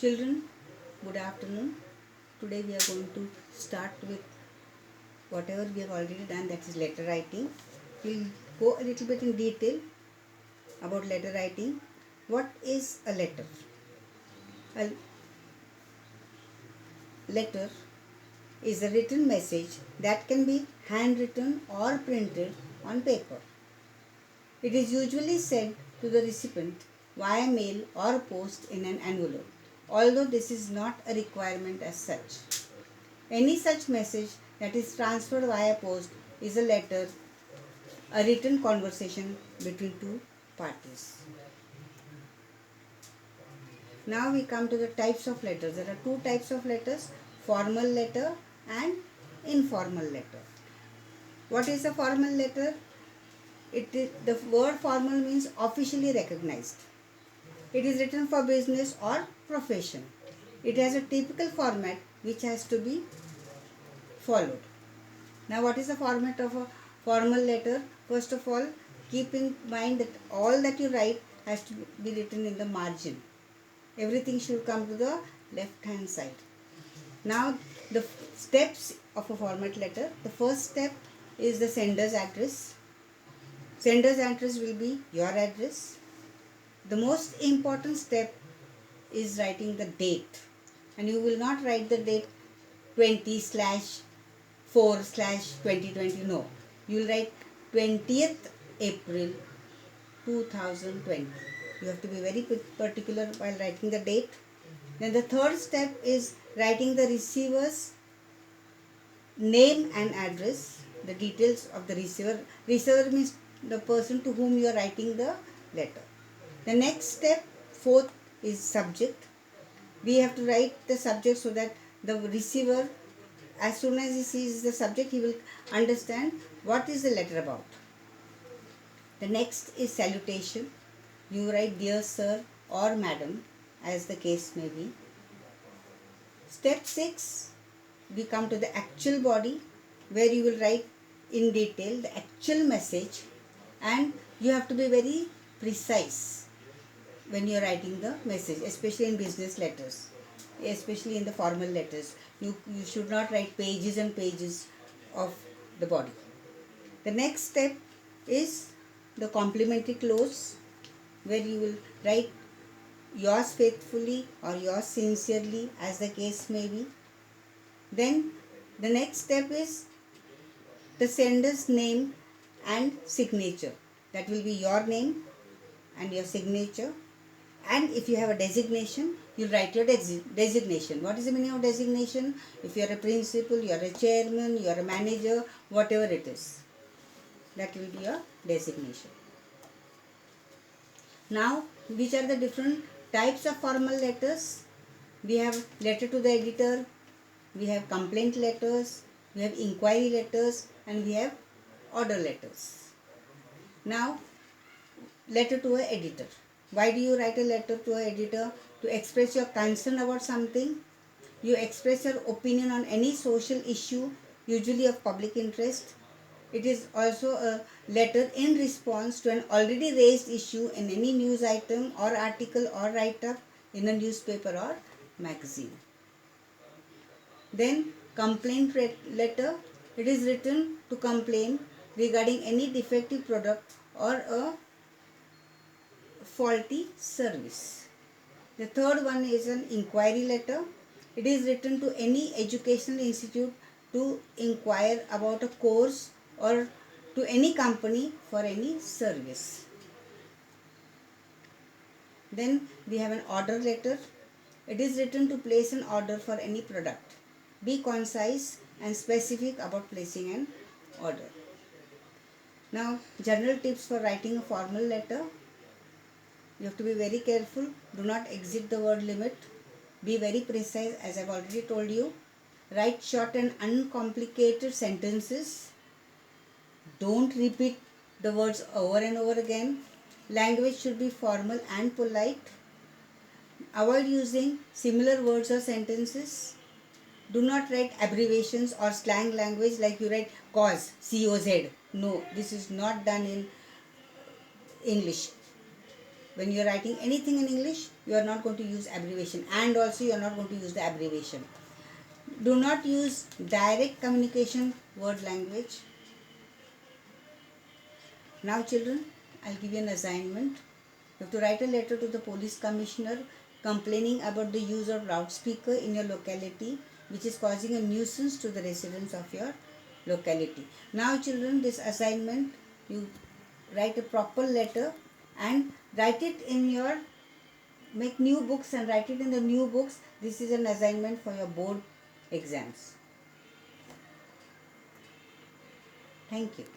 Children, good afternoon. Today we are going to start with whatever we have already done, that is letter writing. We'll go a little bit in detail about letter writing. What is a letter? A letter is a written message that can be handwritten or printed on paper. It is usually sent to the recipient via mail or post in an envelope, although this is not a requirement as such. Any such message that is transferred via post is a letter, a written conversation between two parties. Now we come to the types of letters. There are two types of letters, formal letter and informal letter. What is a formal letter? The word formal means officially recognized. It is written for business or profession. It has a typical format which has to be followed. Now, what is the format of a formal letter? First of all, keep in mind that all that you write has to be written in the margin. Everything should come to the left hand side. Now, the steps of a format letter. The first step is the sender's address. Sender's address will be your address. The most important step is writing the date, and you will not write the date 20/4/2020. No, you will write 20th April 2020. You have to be very particular while writing the date. Then the third step is writing the receiver's name and address, the details of the receiver. Receiver means the person to whom you are writing the letter. The next step, fourth, is subject. We have to write the subject so that the receiver, as soon as he sees the subject, he will understand what is the letter about. The next is salutation. You write dear sir or madam, as the case may be. Step 6, we come to the actual body, where you will write in detail the actual message, and you have to be very precise when you are writing the message, especially in business letters, especially in the formal letters. You should not write pages and pages of the body. The next step is the complimentary close, where you will write yours faithfully or yours sincerely, as the case may be. Then the next step is the sender's name and signature. That will be your name and your signature. And if you have a designation, you write your designation. What is the meaning of designation? If you are a principal, you are a chairman, you are a manager, whatever it is, that will be your designation. Now, which are the different types of formal letters? We have letter to the editor, we have complaint letters, we have inquiry letters, and we have order letters. Now, letter to an editor. Why do you write a letter to an editor? To express your concern about something. You express your opinion on any social issue, usually of public interest. It is also a letter in response to an already raised issue in any news item or article or write-up in a newspaper or magazine. Then complaint letter. It is written to complain regarding any defective product or a faulty service. The third one is an inquiry letter. It is written to any educational institute to inquire about a course or to any company for any service. Then we have an order letter. It is written to place an order for any product. Be concise and specific about placing an order. Now, general tips for writing a formal letter. You have to be very careful. Do not exceed the word limit. Be very precise, as I have already told you. Write short and uncomplicated sentences. Don't repeat the words over and over again. Language should be formal and polite. Avoid using similar words or sentences. Do not write abbreviations or slang language like you write cause, C-O-Z. No, this is not done in English. When you are writing anything in English, you are not going to use abbreviation, and also you are not going to use the abbreviation. Do not use direct communication word language. Now children, I'll give you an assignment. You have to write a letter to the police commissioner complaining about the use of loudspeaker in your locality, which is causing a nuisance to the residents of your locality. Now children, this assignment, you write a proper letter and write it in your, make new books and write it in the new books. This is an assignment for your board exams. Thank you.